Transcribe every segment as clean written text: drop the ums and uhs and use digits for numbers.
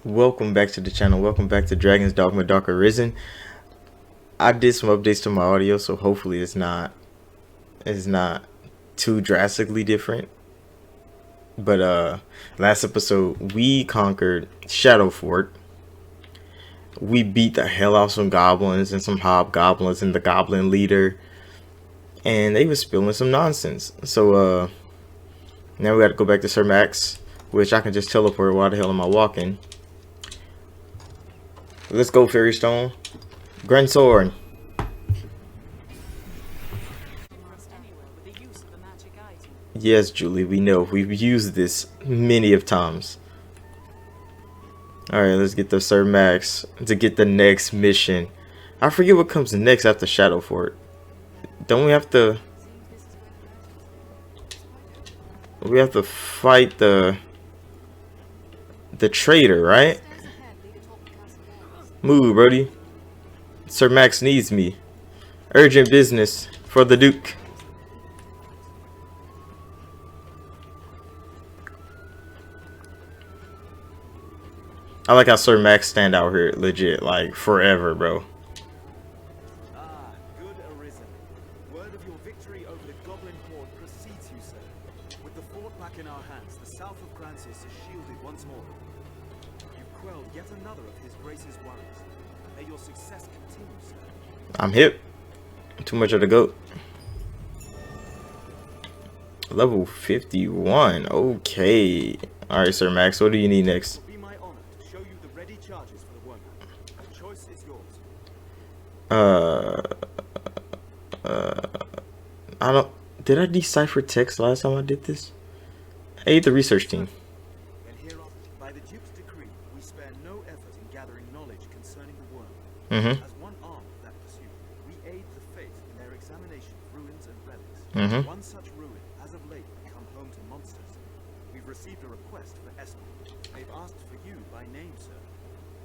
Welcome back to the channel. Welcome back to Dragon's Dogma Arisen. I did some updates to my audio, so hopefully it's not too drastically different. But last episode we conquered Shadow Fort. We beat the hell out of some goblins and some hobgoblins and the goblin leader, and they was spilling some nonsense. So now we got to go back to Sir Max, which I can just teleport. Why the hell am I walking? Let's go, Fairy Stone. Grand Sword. Yes, Julie, we know. We've used this many of times. Alright, let's get the Sir Max to get the next mission. I forget what comes next after Shadow Fort. Don't we have to... We have to fight the traitor, right? Move, Brody. Sir Max needs me. Urgent business for the Duke. I like how Sir Max stand out here legit, like forever, bro. Ah, good Arisen. Word of your victory over the Goblin Horde precedes you, sir. With the fort back in our hands, the south of Grancis is shielded once more. You've quelled yet another of His Grace's worries. May your success continue, sir. I'm hip. Too much of the goat. Level 51. Okay. Alright, Sir Max, what do you need next? It will be my honor to show you the ready charges for the wormhole. The choice is yours. I don't... Did I decipher text last time I did this? I ate the research team. And hereafter, by the Duke's decree, we spare no effort in gathering knowledge concerning the worm. As one arm of that pursuit, we aid the faith in their examination of ruins and relics. One such ruin has of late become home to monsters. We've received a request for escort. They've asked for you by name, sir.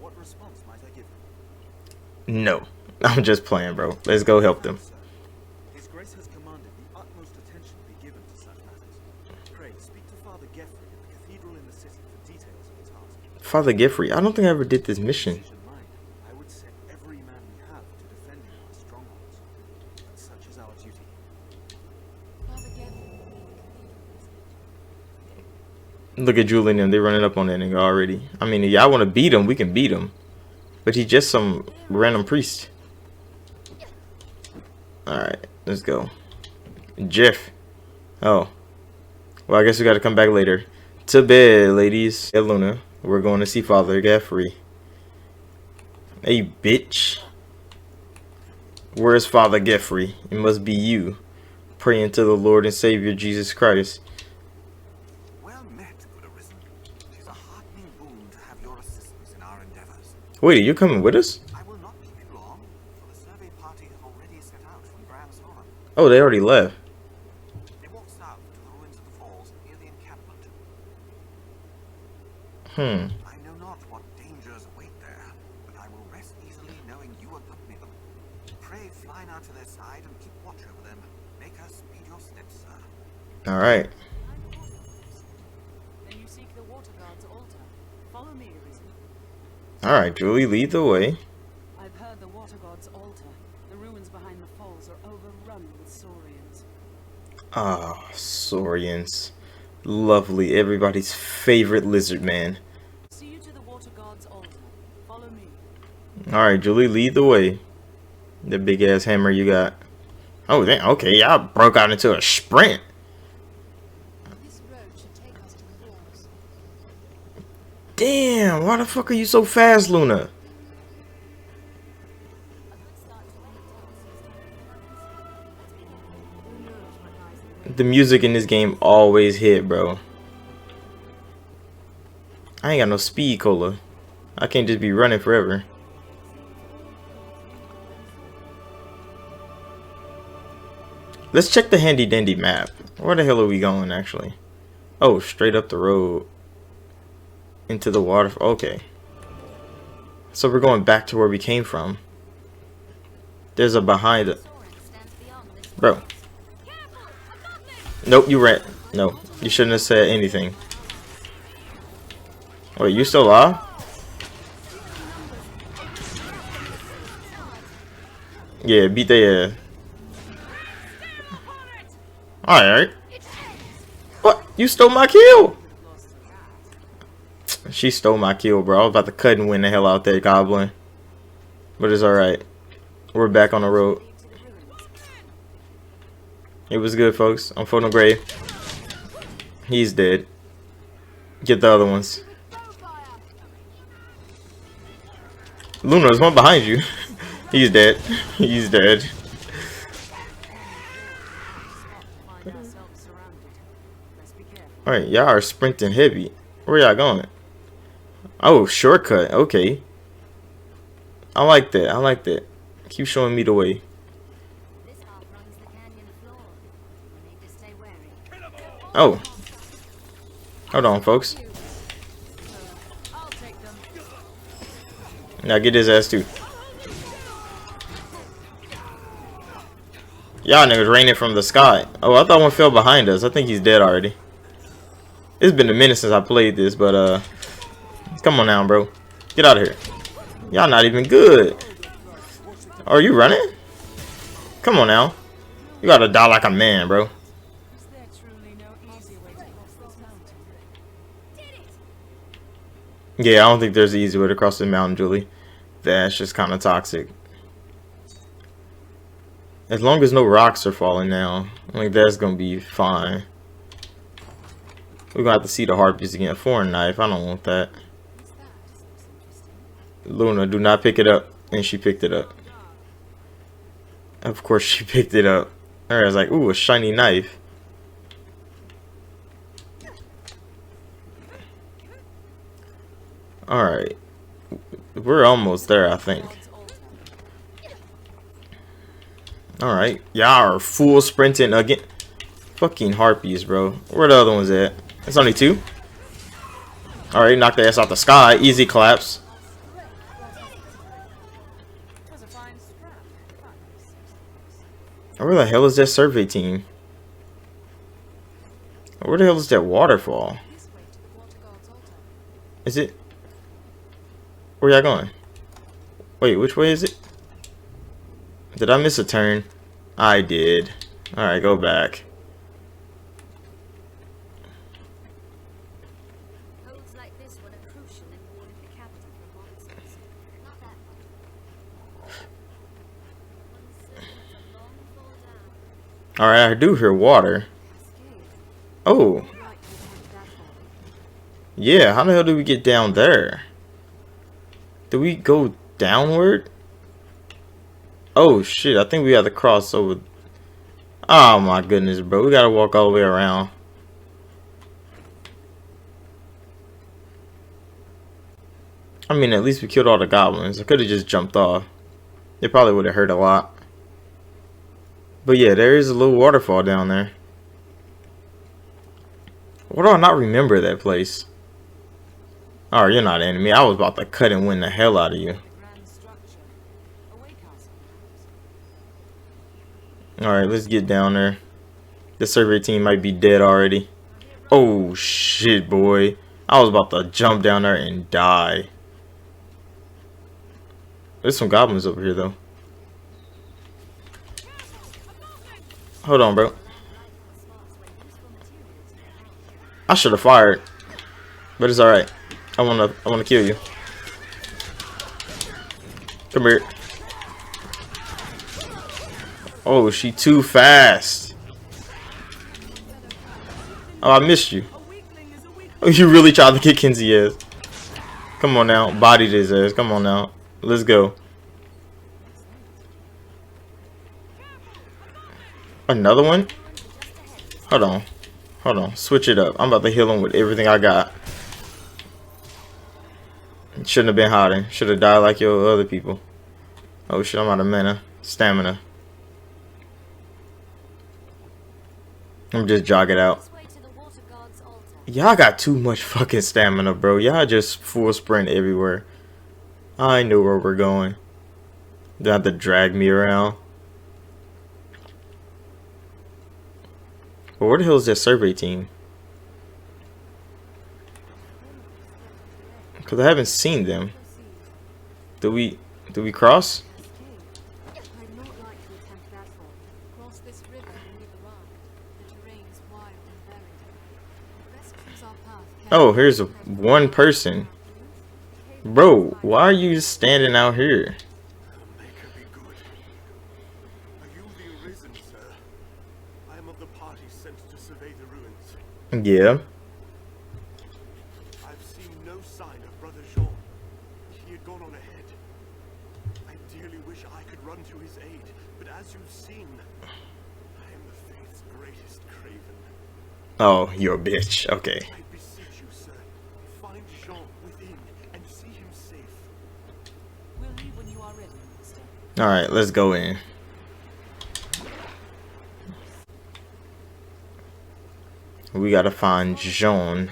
What response might I give them? No. I'm just playing, bro. Let's go help them. His Grace has commanded the utmost attention be given to such matters. Pray, speak to Father Geoffrey at the cathedral in the city for details of the task. Father Geoffrey, I don't think I ever did this mission. I would set every man we have to defending our strongholds. But such is our duty. Look at Julie and them. They're running up on that nigga already. I mean, if y'all want to beat him, we can beat him. But he's just some random priest. Alright, let's go. Jeff. Oh. Well, I guess we got to come back later. To bed, ladies. Hey, Luna. We're going to see Father Geoffrey. Hey, bitch. Where's Father Geoffrey? It must be you. Praying to the Lord and Savior Jesus Christ. Well met, good Arisen. It is a heartening boon to have your assistance in our endeavors. Wait, are you coming with us? I will not keep you long, for the survey party has already set out from Graham's Forum. Oh, they already left. They walk south to the ruins of the falls near the encampment. I know not what dangers await there, but I will rest easily knowing you accompany them. Pray fly now to their side and keep watch over them. Make her speed your steps, sir. Alright. Then you seek the Water God's altar. Follow me, Arisen. Alright, Julie, lead the way. I've heard the Water God's altar. The ruins behind the falls are overrun with saurians. Ah, saurians. Lovely. Everybody's favorite lizard man. See you to the Water God's altar. Follow me. Alright, Julie, lead the way. The big ass hammer you got. Oh, damn. Okay, y'all broke out into a sprint. This road should take us to the walls. Damn, why the fuck are you so fast, Luna? The music in this game always hit, bro. I ain't got no speed cola. I can't just be running forever. Let's check the handy dandy map. Where the hell are we going, actually? Oh, straight up the road. Into the water. Okay. So we're going back to where we came from. There's a behind it. Bro. Nope, you ran. No, you shouldn't have said anything. Wait, you still alive? Yeah, beat their ass. Alright. What? You stole my kill? She stole my kill, bro. I was about to cut and win the hell out that goblin. But it's alright. We're back on the road. It was good, folks. I'm Photo Grave. He's dead. Get the other ones. Luna, there's one behind you. He's dead. He's dead. Alright, y'all are sprinting heavy. Where y'all going? Oh, shortcut. Okay. I like that. I like that. Keep showing me the way. This half runs the canyon floor. You need to stay wary. Oh. Hold on, folks. I'll take them. Now get his ass too. Y'all niggas raining from the sky. Oh, I thought one fell behind us. I think he's dead already. It's been a minute since I played this, but come on now, bro. Get out of here. Y'all not even good. Are you running? Come on now. You gotta die like a man, bro. Is there truly no easy way to cross this mountain? Yeah, I don't think there's an easy way to cross the mountain, Julie. That's just kind of toxic. As long as no rocks are falling down, I think that's gonna be fine. We're gonna have to see the harpies again. A foreign knife. I don't want that. Luna, do not pick it up. And she picked it up. Of course she picked it up. Alright, I was like, ooh, a shiny knife. Alright. We're almost there, I think. Alright. Y'all are full sprinting again. Fucking harpies, bro. Where the other ones at? It's only two. Alright, knock the ass out the sky. Easy claps. Where the hell is that survey team? Where the hell is that waterfall? Is it? Where y'all going? Wait, which way is it? Did I miss a turn? I did. Alright, go back. Holds like this one are crucial in warding the capital from monsters. Not that one. One servant's a long fall down. Alright, I do hear water. Oh. Yeah, how the hell do we get down there? Do we go downward? Oh shit, I think we have to cross over. Oh my goodness, bro. We gotta walk all the way around. I mean, at least we killed all the goblins. I could have just jumped off. It probably would have hurt a lot. But yeah, there is a little waterfall down there. Why do I not remember that place? Oh, you're not an enemy. I was about to cut and win the hell out of you. Alright, let's get down there. The survey team might be dead already. Oh shit, boy. I was about to jump down there and die. There's some goblins over here though. Hold on, bro. I should have fired. But it's alright. I wanna kill you. Come here. Oh, she too fast. Oh, I missed you. Oh, you really tried to kick Kinsey ass. Come on now. Bodied his ass. Come on now. Let's go. Another one? Hold on. Hold on. Switch it up. I'm about to heal him with everything I got. Shouldn't have been hiding. Should have died like your other people. Oh shit, I'm out of mana. Stamina. I'm just jog it out. Y'all got too much fucking stamina, bro. Y'all just full sprint everywhere. I know where we're going. They have to drag me around. But where the hell is that survey team? Because I haven't seen them. Do we cross? Oh, here's one person. Bro, why are you just standing out here? Make her be good. Are you the Arisen, sir? I am of the party sent to survey the ruins. Yeah. I've seen no sign of Brother Jean. He had gone on ahead. I dearly wish I could run to his aid, but as you've seen, I am the faith's greatest craven. Oh, you're a bitch. Okay. I beseech you, sir, find Jean within and see him safe. We'll leave when you are ready, Master. Alright, let's go in. We gotta find Jean.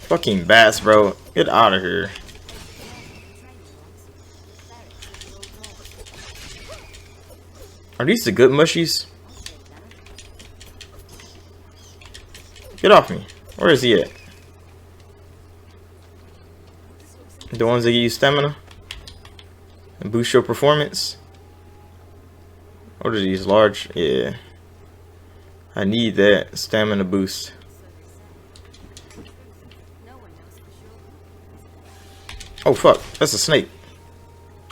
Fucking bats, bro. Get out of here. Are these the good mushies? Get off me. Where is he at? The ones that give you stamina? And boost your performance? What are these? Large? Yeah. I need that stamina boost. Oh fuck, that's a snake.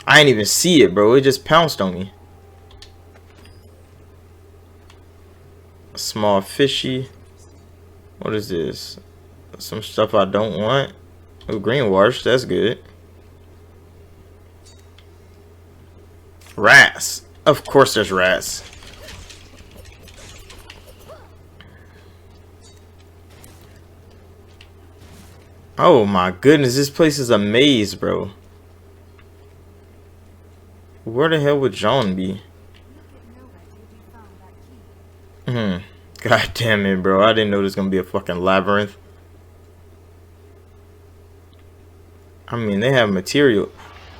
I ain't even see it, bro. It just pounced on me. A small fishy. What is this? Some stuff I don't want. Oh, green wash, that's good. Rats. Of course there's rats. Oh my goodness, this place is a maze, bro. Where the hell would John be? God damn it, bro. I didn't know there's gonna be a fucking labyrinth. I mean, they have material.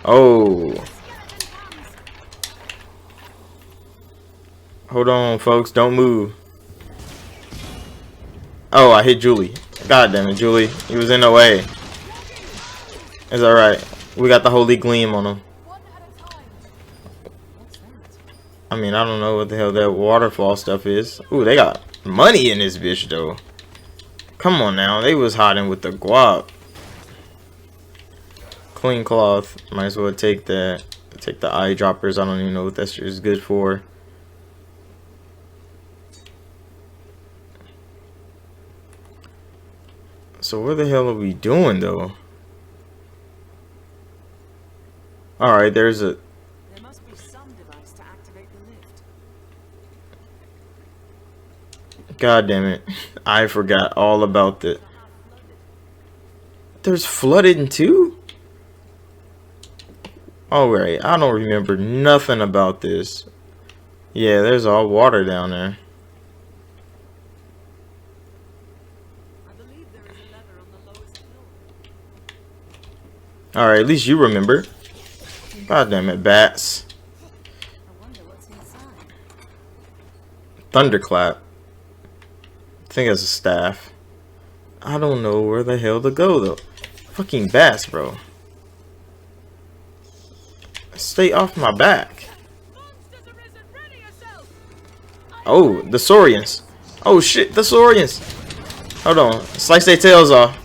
Oh. Hold on, folks. Don't move. Oh, I hit Julie. God damn it, Julie. He was in the way. It's alright. We got the holy gleam on him. I mean, I don't know what the hell that waterfall stuff is. Ooh, they got money in this bitch, though. Come on now. They was hiding with the guap. Clean cloth. Might as well take that. Take the eyedroppers. I don't even know what that shit is good for. So what the hell are we doing, though? Alright, there's a... There must be some device to activate the lift. God damn it. I forgot all about that. There's flooded too? Alright, I don't remember nothing about this. Yeah, there's all water down there. Alright, at least you remember. God damn it, bats. I wonder what's inside. Thunderclap. I think that's a staff. I don't know where the hell to go, though. Fucking bats, bro. Stay off my back. Oh, the Saurians. Oh shit, the Saurians. Hold on. Slice their tails off.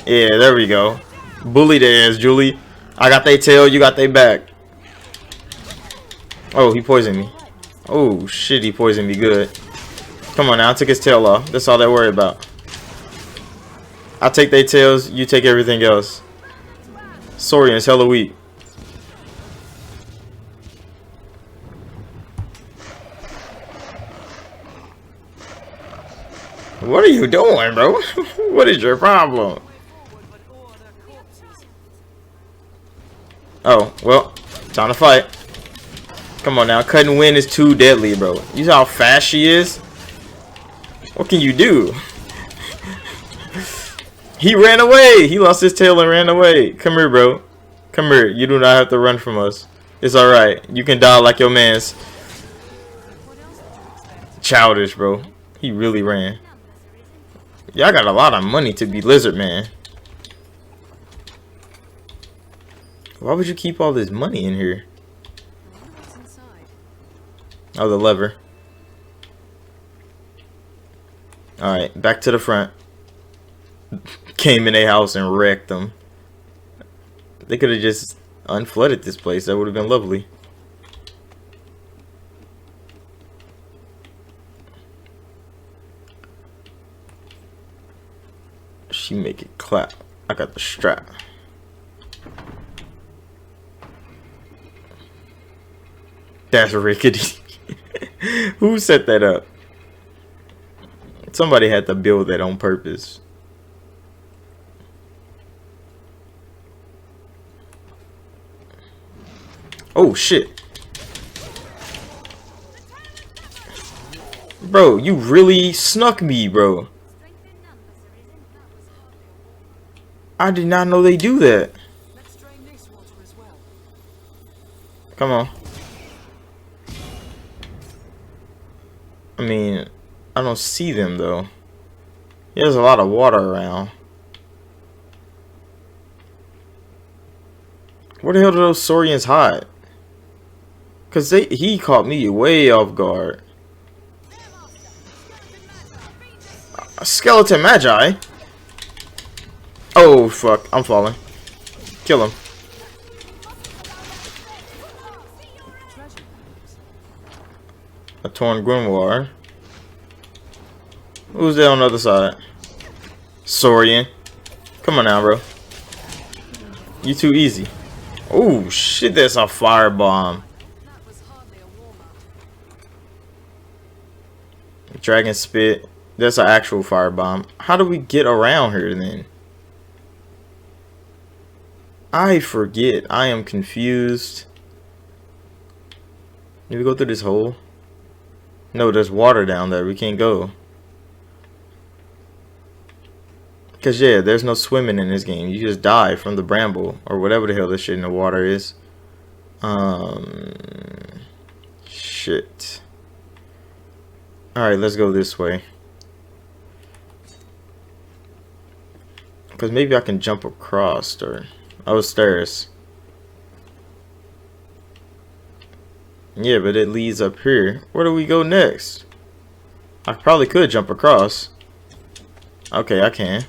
Yeah, there we go. Bully their ass, Julie. I got their tail, you got their back. Oh, he poisoned me. Oh shit, he poisoned me good. Come on now, I took his tail off. That's all they worry about. I take their tails, you take everything else. Saurian's hella weak. What are you doing, bro? What is your problem? Oh, well, time to fight. Come on now, cutting wind is too deadly, bro. You see how fast she is? What can you do? He ran away. He lost his tail and ran away. Come here, bro. Come here. You do not have to run from us. It's alright. You can die like your man's. Childish, bro. He really ran. Y'all got a lot of money to be Lizard Man. Why would you keep all this money in here? Oh, the lever. Alright, back to the front. Came in a house and wrecked them. They could have just unflooded this place. That would have been lovely. She make it clap. I got the strap. That's rickety. Who set that up? Somebody had to build that on purpose. Oh shit. Bro, you really snuck me, bro. I did not know they do that. Let's drain this water as well. Come on. I mean, I don't see them though. There's a lot of water around. Where the hell do those Saurians hide? Cause he caught me way off guard. A skeleton magi? Oh fuck, I'm falling. Kill him. A torn grimoire. Who's there on the other side? Saurian. Come on now, bro. You too easy. Oh shit, that's a firebomb. That was hardly a warm-up. Dragon spit. That's an actual firebomb. How do we get around here then? I forget. I am confused. Did we go through this hole? No, there's water down there. We can't go. Cause yeah, there's no swimming in this game. You just die from the bramble or whatever the hell this shit in the water is. Shit. Alright, let's go this way. Cause maybe I can jump across or stairs. Yeah, but it leads up here. Where do we go next? I probably could jump across. Okay, I can.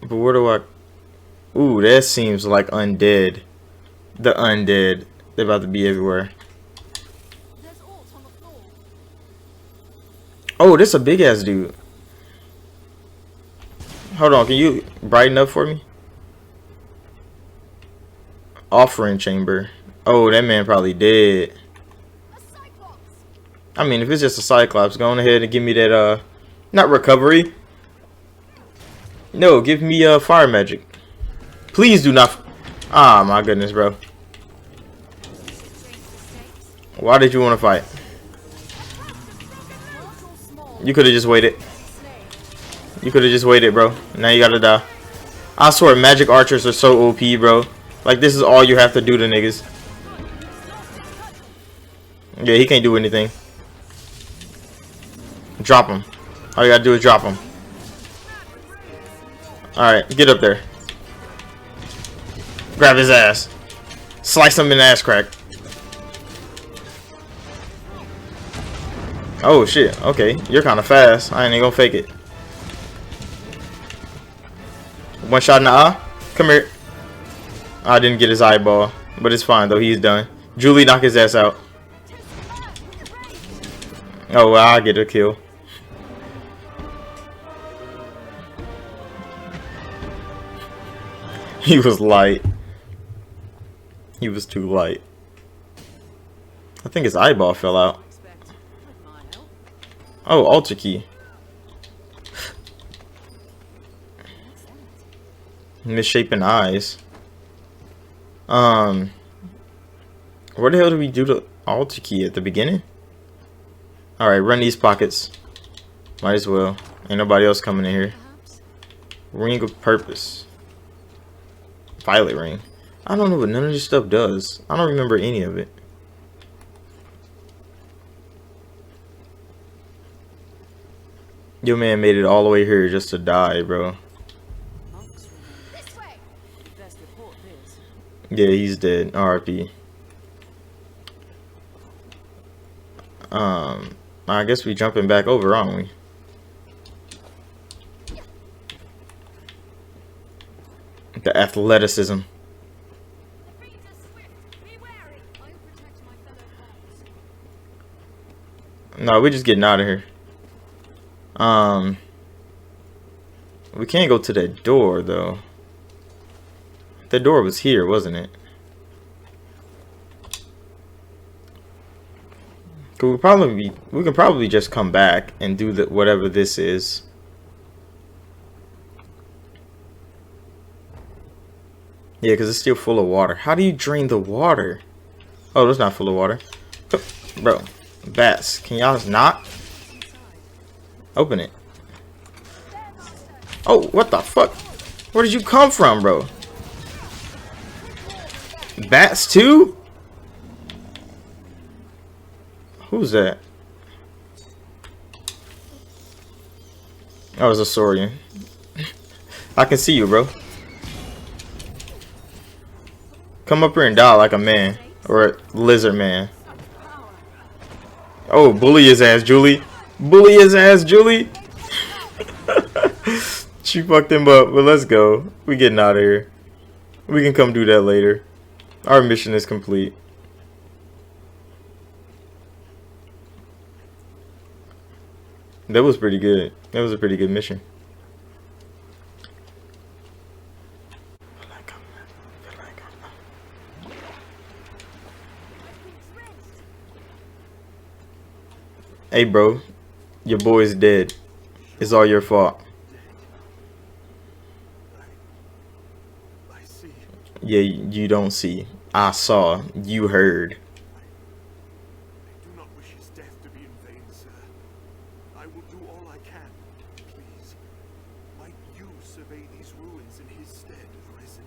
But where do I... Ooh, that seems like undead. The undead. They're about to be everywhere. There's alt on the floor. Oh, this a big ass dude. Hold on, can you brighten up for me? Offering chamber. Oh, that man probably dead. A cyclops. I mean, if it's just a cyclops, go on ahead and give me that, not recovery. No, give me, fire magic. Please do not. Ah, my goodness, bro. Why did you want to fight? You could have just waited. You could have just waited, bro. Now you gotta die. I swear, magic archers are so OP, bro. Like, this is all you have to do to niggas. Yeah, he can't do anything. Drop him. All you gotta do is drop him. Alright, get up there. Grab his ass. Slice him in the ass crack. Oh shit, okay. You're kinda fast. I ain't even gonna fake it. One shot in the eye. Come here. I didn't get his eyeball. But it's fine though, he's done. Julie, knock his ass out. Oh well, I'll get a kill. He was light. He was too light. I think his eyeball fell out. Oh, altar key. Misshapen eyes. Where the hell did we do the altar key at the beginning? Alright, run these pockets. Might as well. Ain't nobody else coming in here. Ring of purpose. Violet ring. I don't know what none of this stuff does. I don't remember any of it. Your man made it all the way here just to die, bro. This way. Best report this. Yeah, he's dead. RIP. I guess we jumping back over, aren't we? The athleticism. The breeds are swift. Be wary. I'll protect my fellow pawns. No, we're just getting out of here. We can't go to that door though. The door was here, wasn't it? We can probably just come back and do whatever this is. Yeah, because it's still full of water. How do you drain the water? Oh, it's not full of water. Bro, bats, can y'all not? Open it. Oh, what the fuck? Where did you come from, bro? Bats too? Who's that? Oh, it's a Saurian. I can see you, bro. Come up here and die like a man. Or a lizard man. Oh, bully his ass, Julie. Bully his ass, Julie. She fucked him up, but let's go. We getting out of here. We can come do that later. Our mission is complete. That was pretty good. That was a pretty good mission. Hey bro, your boy's dead. It's all your fault. I see. Yeah, you don't see. I saw. You heard. I do not wish his death to be in vain, sir. I will do all I can. Please, might you survey these ruins in his stead, Arisen,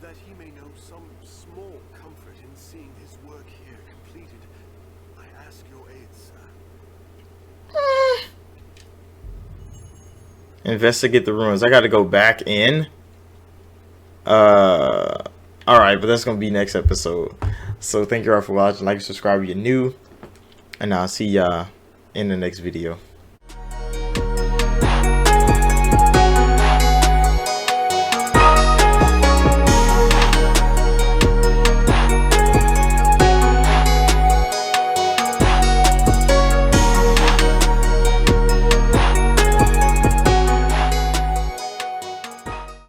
that he may know some small comfort in seeing his work here completed. I ask your aid, sir. Investigate the ruins. I gotta go back in. Alright, but that's gonna be next episode. So thank you all for watching. Like and subscribe if you're new. And I'll see y'all in the next video.